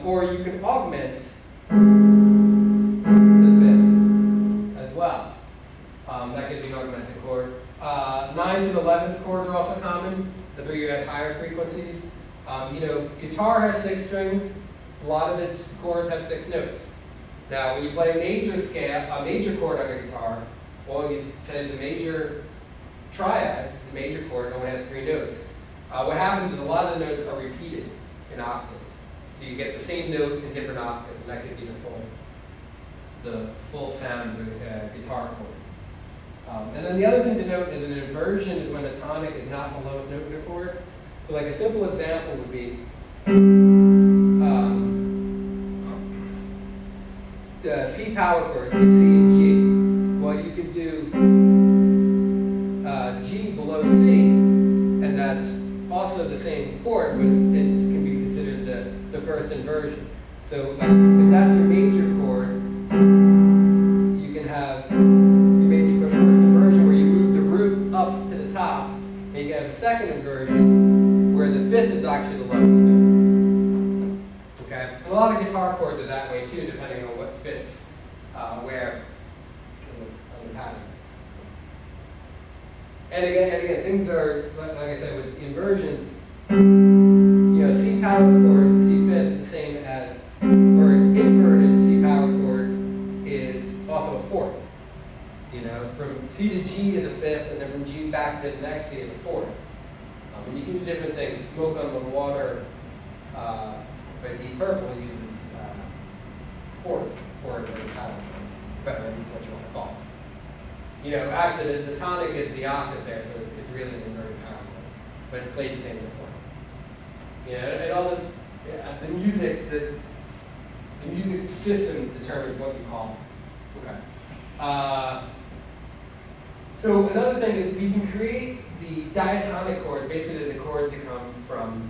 or you can augment the fifth as well. That gives you an augmented chord. 9th and 11th chords are also common. That's where you have higher frequencies. You know, guitar has 6 strings. A lot of its chords have 6 notes. Now, when you play a major chord on a guitar, well, you say the major triad, the major chord, only has 3 notes. What happens is a lot of the notes are repeated in octaves. So you get the same note in different octaves, and that gives you the full sound of the guitar chord. And then the other thing to note is an inversion is when the tonic is not the lowest note in the chord. So like a simple example would be the C power chord, the C and G. Well, you could do G below C, and that's also the same chord, but it can be considered the first inversion. So if that's your major chord, you can have your major chord first inversion where you move the root up to the top, and you can have a second inversion where the fifth is actually the lowest note. Okay? And a lot of guitar chords are that way too, depending on what fits where on the pattern. And again, things are, like I said, with inversions, you know, C power chord, C fifth, the same as, or an inverted C power chord is also a fourth. You know, from C to G to the fifth, and then from G back to the next C to the fourth. And you can do different things. Smoke on the Water by Deep Purple uses fourth chord of the pattern, depending on what you want to call it. You know, actually, the tonic is the octave there, so it's really an inverted power chord, but it's played the same as the fourth. You know, and all the music system determines what you call it. Okay. So another thing is we can create the diatonic chords, basically the chords that come from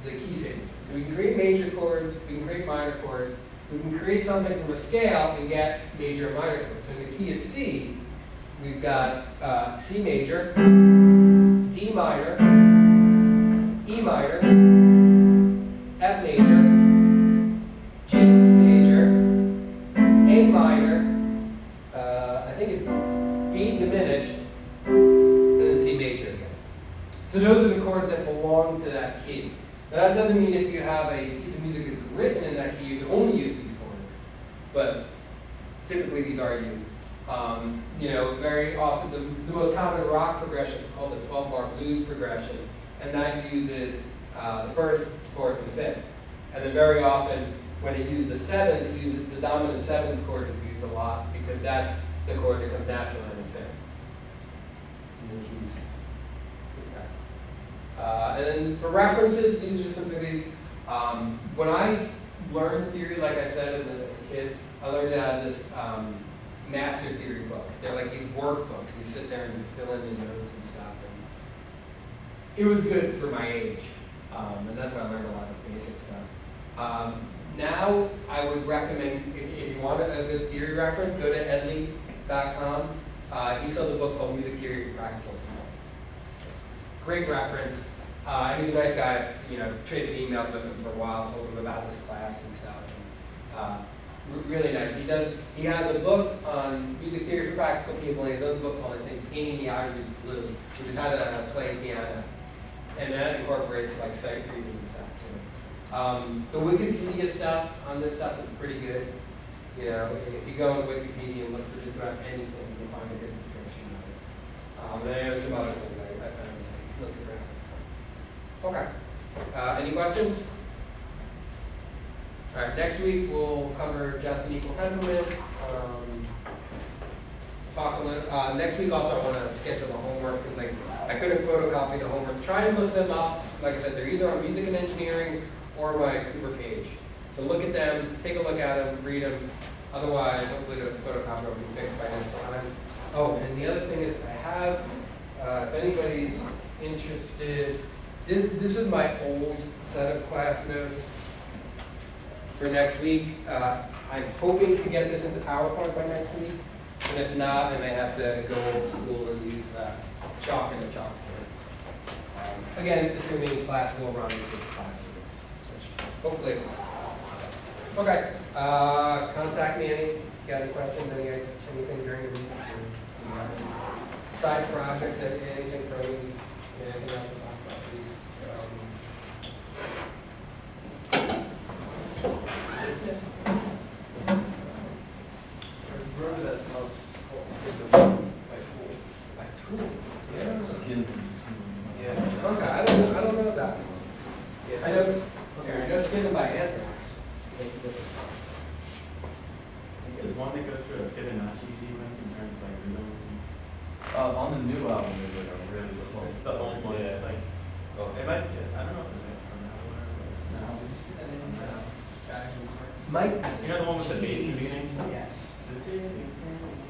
the key signature. So we can create major chords, we can create minor chords, we can create something from a scale and get major and minor chords. So in the key of C, we've got C major, D minor, E minor, F major, G major, A minor, I think it's B diminished, and then C major again. So those are the chords that belong to that key. Now that doesn't mean if you have a piece of music that's written in that key, you can only use these chords. But typically these are used. You know, very often the most common rock progression is called the 12-bar blues progression, and that uses the first, fourth, and fifth. And then very often when it uses the seventh, it uses the dominant seventh chord is used a lot because that's the chord that comes naturally in the fifth. In the keys. And then for references, these are just some things. When I learned theory, like I said as a kid, I learned it out of this master theory books. They're like these workbooks. You sit there and you fill in the notes and stuff. And it was good for my age. And that's why I learned a lot of basic stuff. Now, I would recommend, if you want a good theory reference, go to edley.com. He sells a book called Music Theory for Practical. Great reference. And he's a nice guy. You know, traded emails with him for a while, told him about this class and stuff. And, really nice. He has a book on music theory for practical people, and he does a book called, I think, Painting the Eyes of Blue, which is how to play piano. And that incorporates like sight reading and stuff too. The Wikipedia stuff on this stuff is pretty good. You know, if you go on Wikipedia and look for just about anything, you can find a good description of it. And there's some other things I found looked around. Okay. Any questions? All right. Next week we'll cover just and equal temperament. Talk a little. Next week also I want to schedule the homework since I couldn't photocopy the homework. Try and look them up. Like I said, they're either on Music and Engineering or my Cooper page. So look at them, take a look at them, read them. Otherwise, hopefully the photocopy will be fixed by next time. Oh, and the other thing is I have, if anybody's interested, this is my old set of class notes for next week. I'm hoping to get this into PowerPoint by next week. And if not, I may have to go old school and use chalk and the chalkboards. Again, assuming class will run with class notes. hopefully. Okay, contact me any, got any questions, anything during the week? Side projects, anything for me, anything else to talk about, please. Remember that song? It's called By Tool. Yeah. Skins. Yeah. Okay, I don't know that one. Yes, I know. Okay, I know Skins by Anthrax. There's one that goes through a Fibonacci sequence in terms of like rhythm. On the new album, there's like a really close. It's the old one. Yeah. It's like, Okay. it might, I don't know if it's like from that one or No, did you see that in Mike? You know the one with the bass in the beginning? Yes.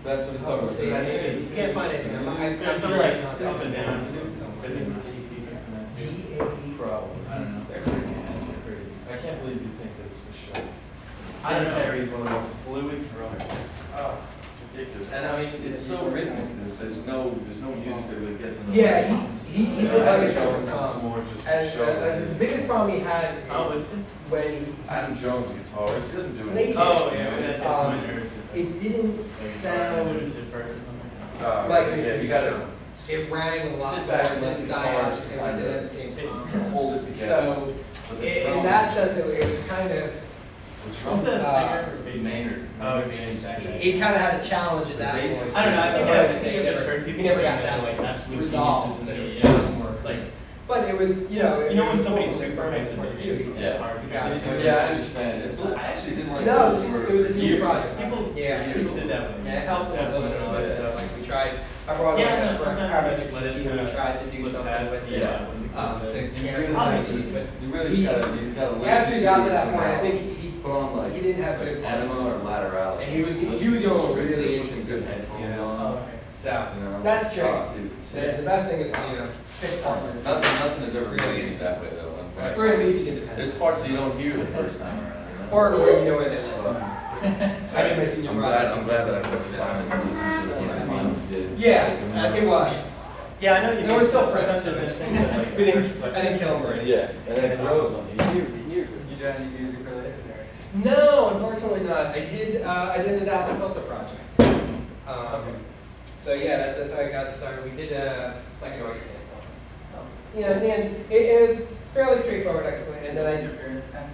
That's what he's talking about. See, That's you can't find it. There's some like up and down Fibonacci sequence in that too. G-A-E. Probably. I don't know. They're crazy. They're crazy. I can't believe you think that it's for sure. I don't know. Carrie is one of the most fluid drummers. Oh, it's ridiculous. And I mean, it's so rhythmic. There's no music that really gets in the Yeah, he did other Adam stuff Jones for is Tom. more just And show that the biggest problem he had Oh, is is it? when he, Adam Jones, a guitarist, he doesn't do Late. anything. Oh, yeah, that's Um, my nerves. it didn't Like, sound, notice it first or something. like, yeah, you gotta it rang a lot sit more back and than let the the guitar dialogue just and kind we did of at the same time. hold it together. So, But the in drums that are sense, just- it was kind of, the Who's drums that are- singer or bass? Maynard. Oh, Maynard, exactly. he kind of had a challenge at that The point. bassist I don't know, I think Yeah, I think I've heard people he never saying got that that like absolute resolved, geniuses that and it they, sounded more like, but it was, you know, you know when it was somebody's cool super from hyped his point of and view. Yeah. it's hard. Yeah. Yeah, I understand. I actually didn't like No, it it was a senior years. project. People, Yeah, people people- did that with me. Yeah, it helped a little bit and all that Yeah. stuff, like we tried, I brought Yeah, like no, a sometimes private I just let it we kind of tried to do slip something past, with it, yeah, when it to comes to- cancel Obviously, it, but You really just gotta listen after he got to that some point, I album. think he Put on like, he didn't have good Anima or Lateralus. And he was Listen the to only some really put some good interested, headphones you know. on. Oh, okay. So, You know, that's true. Oh, dude, it's the best thing is, you know, pick partners. nothing is ever really that way though. Or at least you can defend. There's parts that you don't hear the first time around. You know? Or where you know it. I did my senior I'm project. glad that I put the time in to listen to the one I finally did. Yeah, it was. Yeah, I know you. No, we're still sometimes friends. there's things that like. We didn't, I didn't kill him or anything. Yeah, and then it grows on you. Did you do any music related there? No, unfortunately not. I did an adaptive filter project. So yeah, that's how I got started. We did like an noise cancel. You know, and then it was fairly straightforward actually. And then I Interference kind of.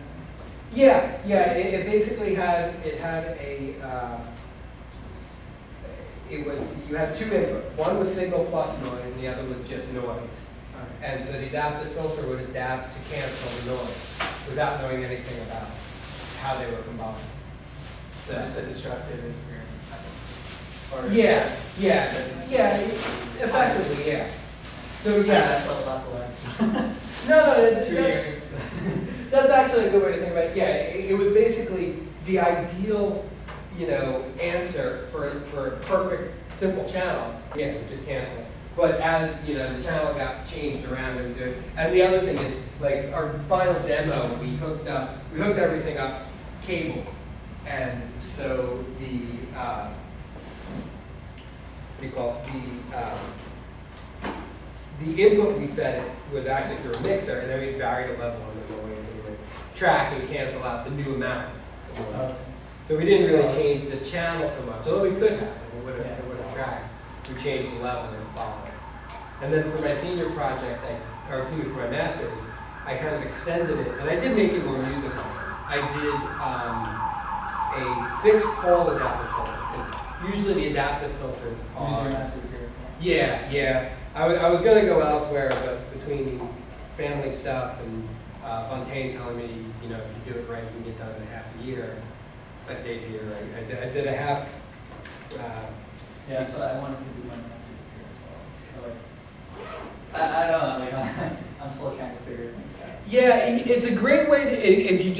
yeah, it basically had a it was you had two inputs. One was signal plus noise, and the other was just noise. And so the adaptive filter would adapt to cancel the noise without knowing anything about how they were combined. So Just a disruptive interference. Or yeah, effectively, yeah. So yeah, yeah, that's all about the lens. no, 2 years. that's actually a good way to think about it. Yeah, it was basically the ideal, you know, answer for a perfect simple channel. Yeah, we just cancel. But as you know, the channel got changed around and good. And the other thing is, like our final demo, we hooked everything up cable, and so the what do you call it? The input we fed it was actually through a mixer, and then we varied a level on the noise and we would track and cancel out the new amount. So we didn't really change the channel so much, although we could have. It would have tracked. We changed the level and followed. And then for my senior project, or excuse me, for my master's, I kind of extended it, and I did make it more musical. I did a fixed pole adaptive filter, because usually the adaptive filters are. Yeah. I was going to go elsewhere, but between family stuff and Fontaine telling me, you know, if you do it right, you can get done in half a year. I stayed here. I did a half. Yeah, so I wanted to do my master's here as well. So like, I don't know, like I'm still trying to figure things out. Yeah, it's a great way to if you just